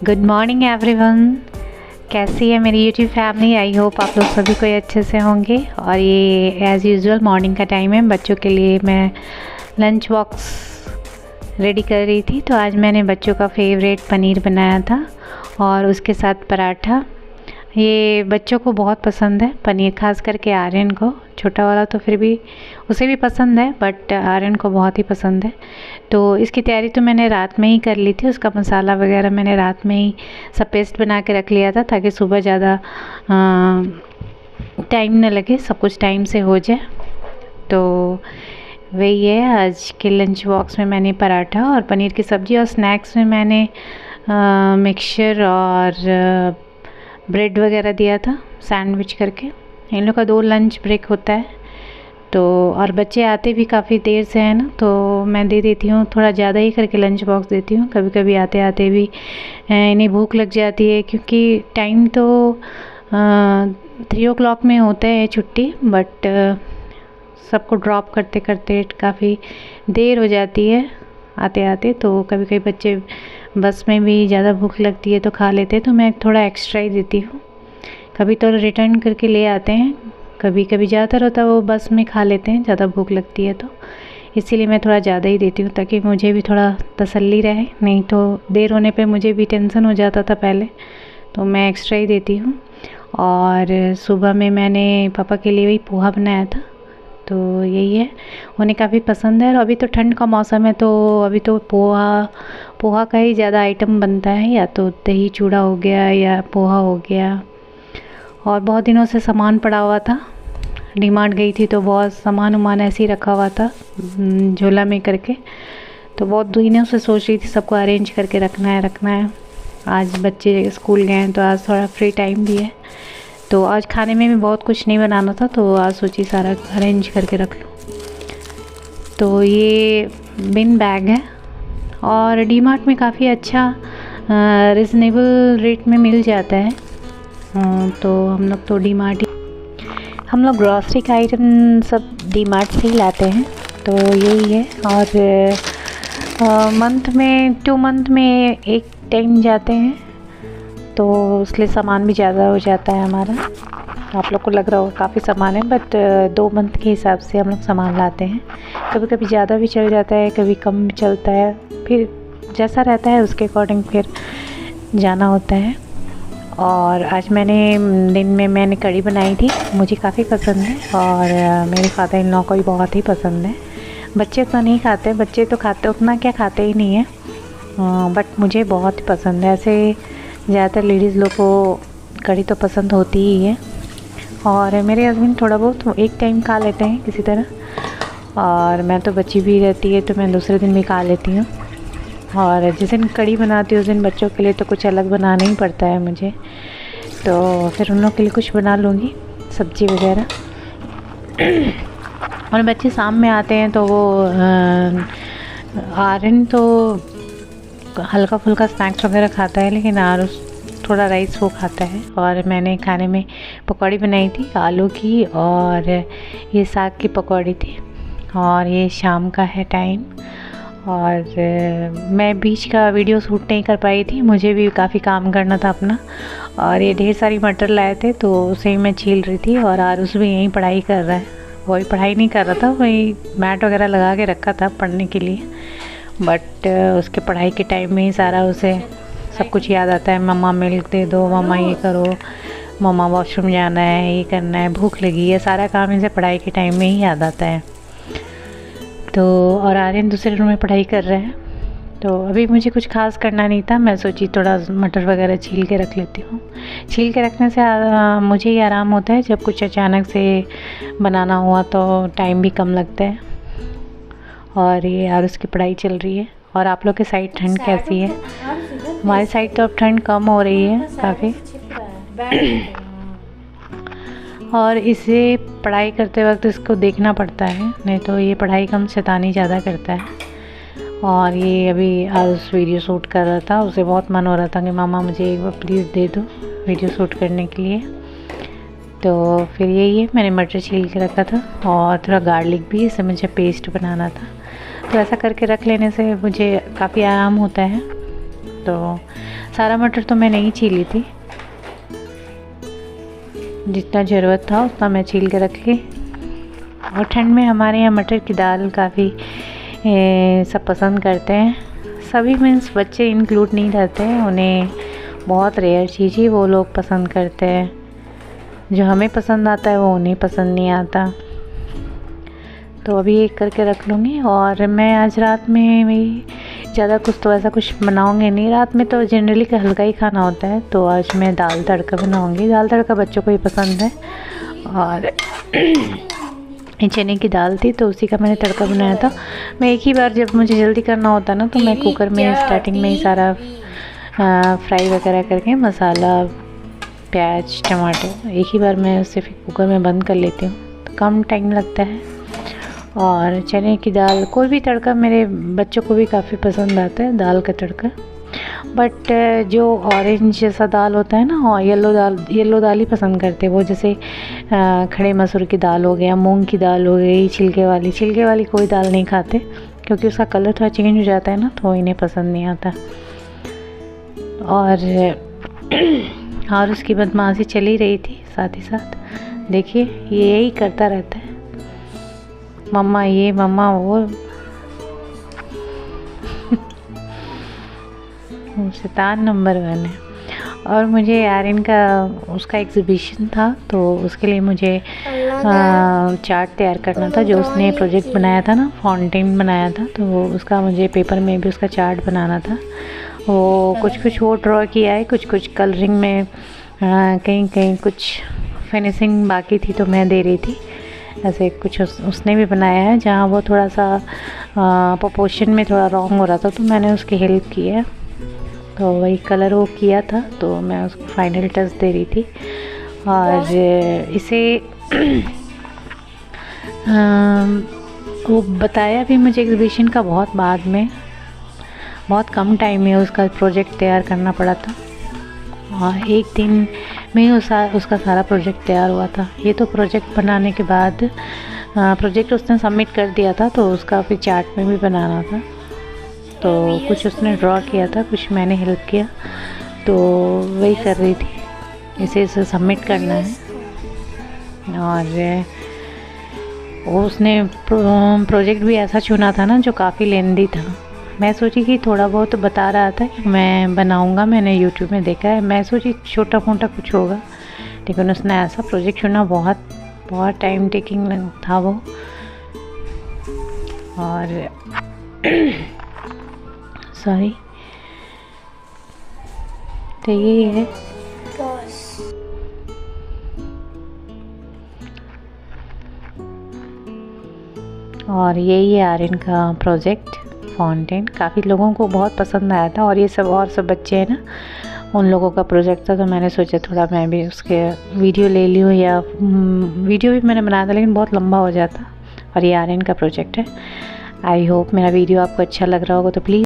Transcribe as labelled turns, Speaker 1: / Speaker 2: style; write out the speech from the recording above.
Speaker 1: Good morning everyone. कैसी है मेरी यूट्यूब फैमिली? आई होप आप लोग सभी कोई अच्छे से होंगे। और ये एज़ यूजुअल मॉर्निंग का टाइम है। बच्चों के लिए मैं लंच बॉक्स रेडी कर रही थी। तो आज मैंने बच्चों का फेवरेट पनीर बनाया था और उसके साथ पराठा। ये बच्चों को बहुत पसंद है पनीर, खास करके आर्यन को। छोटा वाला तो फिर भी उसे भी पसंद है, बट आर्यन को बहुत ही पसंद है। तो इसकी तैयारी तो मैंने रात में ही कर ली थी। उसका मसाला वगैरह मैंने रात में ही सब पेस्ट बना के रख लिया था, ताकि सुबह ज़्यादा टाइम न लगे, सब कुछ टाइम से हो जाए। तो वही है, आज के लंच बॉक्स में मैंने पराठा और पनीर की सब्ज़ी, और स्नैक्स में मैंने मिक्सचर और ब्रेड वगैरह दिया था सैंडविच करके। इन लोग का 2 लंच ब्रेक होता है। तो और बच्चे आते भी काफ़ी देर से हैं ना, तो मैं दे देती हूँ, थोड़ा ज़्यादा ही करके लंच बॉक्स देती हूँ। कभी कभी आते आते भी इन्हें भूख लग जाती है, क्योंकि टाइम तो 3 o'clock में होता है छुट्टी, बट सबको ड्रॉप करते करते काफ़ी देर हो जाती है आते आते। तो कभी कभी बच्चे बस में भी ज़्यादा भूख लगती है तो खा लेते हैं, तो मैं थोड़ा एक्स्ट्रा ही देती हूँ। कभी तो रिटर्न करके ले आते हैं, कभी कभी ज़्यादातर होता है वो बस में खा लेते हैं, ज़्यादा भूख लगती है तो। इसीलिए मैं थोड़ा ज़्यादा ही देती हूँ, ताकि मुझे भी थोड़ा तसल्ली रहे। नहीं तो देर होने पे मुझे भी टेंशन हो जाता था पहले, तो मैं एक्स्ट्रा ही देती हूँ। और सुबह में मैंने पापा के लिए वही पोहा बनाया था, तो यही है, उन्हें काफ़ी पसंद है। और अभी तो ठंड का मौसम है, तो अभी तो पोहा का ही ज़्यादा आइटम बनता है, या तो दही चूड़ा हो गया या पोहा हो गया। और बहुत दिनों से सामान पड़ा हुआ था, डीमार्ट गई थी तो बहुत सामान ऐसे ही रखा हुआ था झोला में करके। तो बहुत दिनों से सोच रही थी सबको अरेंज करके रखना है। आज बच्चे स्कूल गए हैं तो आज थोड़ा फ्री टाइम भी है, तो आज खाने में भी बहुत कुछ नहीं बनाना था, तो आज सोची सारा अरेंज करके रख लूँ। तो ये बिन बैग है, और डीमार्ट में काफ़ी अच्छा रिजनेबल रेट में मिल जाता है। तो हम लोग तो हम लोग ग्रॉसरी का आइटम सब डीमार्ट से ही लाते हैं, तो यही है। और मंथ में 2 मंथ में एक टाइम जाते हैं, तो इसलिए सामान भी ज़्यादा हो जाता है हमारा। आप लोग को लग रहा होगा काफ़ी सामान है, बट 2 मंथ के हिसाब से हम लोग सामान लाते हैं। कभी कभी ज़्यादा भी चल जाता है, कभी कम चलता है, फिर जैसा रहता है उसके अकॉर्डिंग फिर जाना होता है। और आज दिन में मैंने कढ़ी बनाई थी, मुझे काफ़ी पसंद है, और मेरे फादर इन लॉ को भी बहुत ही पसंद है। बच्चे तो नहीं खाते, बच्चे तो खाते उतना क्या खाते ही नहीं है, बट मुझे बहुत ही पसंद है। ऐसे ज़्यादातर लेडीज़ लोग को कढ़ी तो पसंद होती ही है, और मेरे हस्बैंड थोड़ा बहुत एक टाइम खा लेते हैं किसी तरह, और मैं तो बची भी रहती है तो मैं दूसरे दिन भी खा लेती हूँ। और जिस दिन कढ़ी बनाती हूँ उस दिन बच्चों के लिए तो कुछ अलग बनाना ही पड़ता है मुझे, तो फिर उन लोग के लिए कुछ बना लूँगी सब्ज़ी वगैरह। और बच्चे शाम में आते हैं तो वो आर्यन तो हल्का फुल्का स्नैक्स वगैरह खाता है, लेकिन आरुष थोड़ा राइस वो खाता है। और मैंने खाने में पकौड़ी बनाई थी आलू की, और ये साग की पकौड़ी थी। और ये शाम का है टाइम, और मैं बीच का वीडियो शूट नहीं कर पाई थी, मुझे भी काफ़ी काम करना था अपना। और ये ढेर सारी मटर लाए थे तो उसे मैं छील रही थी, और आरुष भी यहीं पढ़ाई कर रहा है। वही पढ़ाई नहीं कर रहा था, वही मैट वगैरह लगा के रखा था पढ़ने के लिए, बट उसके पढ़ाई के टाइम में ही सारा उसे सब कुछ याद आता है। मम्मा मिल्क दे दो, मम्मा ये करो, मम्मा वॉशरूम जाना है, ये करना है, भूख लगी है, सारा काम इसे पढ़ाई के टाइम में ही याद आता है। तो और आर्यन दूसरे रूम में पढ़ाई कर रहे हैं, तो अभी मुझे कुछ खास करना नहीं था, मैं सोची थोड़ा मटर वगैरह छील के रख लेती हूँ। छील के रखने से मुझे ही आराम होता है, जब कुछ अचानक से बनाना हुआ तो टाइम भी कम लगता है। और ये और उसकी पढ़ाई चल रही है। और आप लोग के साइड ठंड कैसी है? हमारी साइड तो अब ठंड कम हो रही है काफ़ी। और इसे पढ़ाई करते वक्त इसको देखना पड़ता है, नहीं तो ये पढ़ाई कम शैतानी ज़्यादा करता है। और ये अभी आज वीडियो शूट कर रहा था, उसे बहुत मन हो रहा था कि मामा मुझे एक बार प्लीज़ दे दो वीडियो शूट करने के लिए। तो फिर यही है, मैंने मटर छील के रखा था, और थोड़ा गार्लिक भी, इसे मुझे पेस्ट बनाना था। तो ऐसा करके रख लेने से मुझे काफ़ी आराम होता है। तो सारा मटर तो मैं नहीं छीली थी, जितना ज़रूरत था उतना मैं छील के रख ली। और ठंड में हमारे यहाँ मटर की दाल काफ़ी सब पसंद करते हैं, सभी मीन्स बच्चे इंक्लूड नहीं रहते हैं, उन्हें बहुत रेयर चीज़ ही वो लोग पसंद करते हैं। जो हमें पसंद आता है वो उन्हें पसंद नहीं आता। तो अभी एक करके रख लूँगी। और मैं आज रात में भी ज़्यादा कुछ तो ऐसा कुछ बनाऊँगी नहीं, रात में तो जनरली हल्का ही खाना होता है। तो आज मैं दाल तड़का बनाऊँगी। दाल तड़का बच्चों को ही पसंद है। और चने की दाल थी तो उसी का मैंने तड़का बनाया था। मैं एक ही बार जब मुझे जल्दी करना होता ना तो मैं कुकर में स्टार्टिंग में ही सारा फ्राई वगैरह करके मसाला, प्याज, टमाटर एक ही बार मैं सिर्फ कुकर में बंद कर लेती हूँ, तो कम टाइम लगता है। और चने की दाल कोई भी तड़का मेरे बच्चों को भी काफ़ी पसंद आता है, दाल का तड़का। बट जो ऑरेंज जैसा दाल होता है ना, और येलो दाल ही पसंद करते हैं वो, जैसे खड़े मसूर की दाल हो गया, मूंग की दाल हो गई, छिलके वाली कोई दाल नहीं खाते, क्योंकि उसका कलर थोड़ा चेंज हो जाता है ना, तो इन्हें पसंद नहीं आता। और उसकी बदमाशी चली रही थी साथ ही साथ। देखिए ये यही करता रहता है, मम्मा ये मम्मा वो। शैतान नंबर 1 है। और मुझे यार इनका उसका एग्ज़िबिशन था, तो उसके लिए मुझे चार्ट तैयार करना था। जो उसने प्रोजेक्ट बनाया था ना, फाउंटेन बनाया था, तो उसका मुझे पेपर में भी उसका चार्ट बनाना था। वो कुछ वो ड्रॉ किया है, कुछ कलरिंग में, कहीं कुछ फिनिशिंग बाकी थी तो मैं दे रही थी। ऐसे कुछ उसने भी बनाया है, जहाँ वो थोड़ा सा प्रोपोर्शन में थोड़ा रॉन्ग हो रहा था, तो मैंने उसकी हेल्प की है। तो वही कलर वो किया था, तो मैं उसको फाइनल टच दे रही थी। और इसे वो बताया भी मुझे एग्जीबिशन का बहुत बाद में, बहुत कम टाइम में उसका प्रोजेक्ट तैयार करना पड़ा था। और एक दिन में उसका सारा प्रोजेक्ट तैयार हुआ था। ये तो प्रोजेक्ट बनाने के बाद प्रोजेक्ट उसने सबमिट कर दिया था, तो उसका फिर चार्ट में भी बनाना था। तो कुछ उसने ड्रॉ किया था, कुछ मैंने हेल्प किया, तो वही कर रही थी। इसे सबमिट करना है। और उसने प्रोजेक्ट भी ऐसा चुना था ना जो काफ़ी लेंदी था। मैं सोची कि थोड़ा बहुत बता रहा था कि मैं बनाऊंगा, मैंने यूट्यूब में देखा है, मैं सोची छोटा मोटा कुछ होगा, लेकिन उसने ऐसा प्रोजेक्ट चुना, बहुत टाइम टेकिंग था वो। और सॉरी, तो यही है। और यही है आर्यन का प्रोजेक्ट फाउंटेन। काफ़ी लोगों को बहुत पसंद आया था। और ये सब बच्चे हैं ना, उन लोगों का प्रोजेक्ट था, तो मैंने सोचा थोड़ा मैं भी उसके वीडियो ले लूँ, या वीडियो भी मैंने बनाया था लेकिन बहुत लंबा हो जाता। और ये आर्यन का प्रोजेक्ट है। आई होप मेरा वीडियो आपको अच्छा लग रहा होगा, तो प्लीज़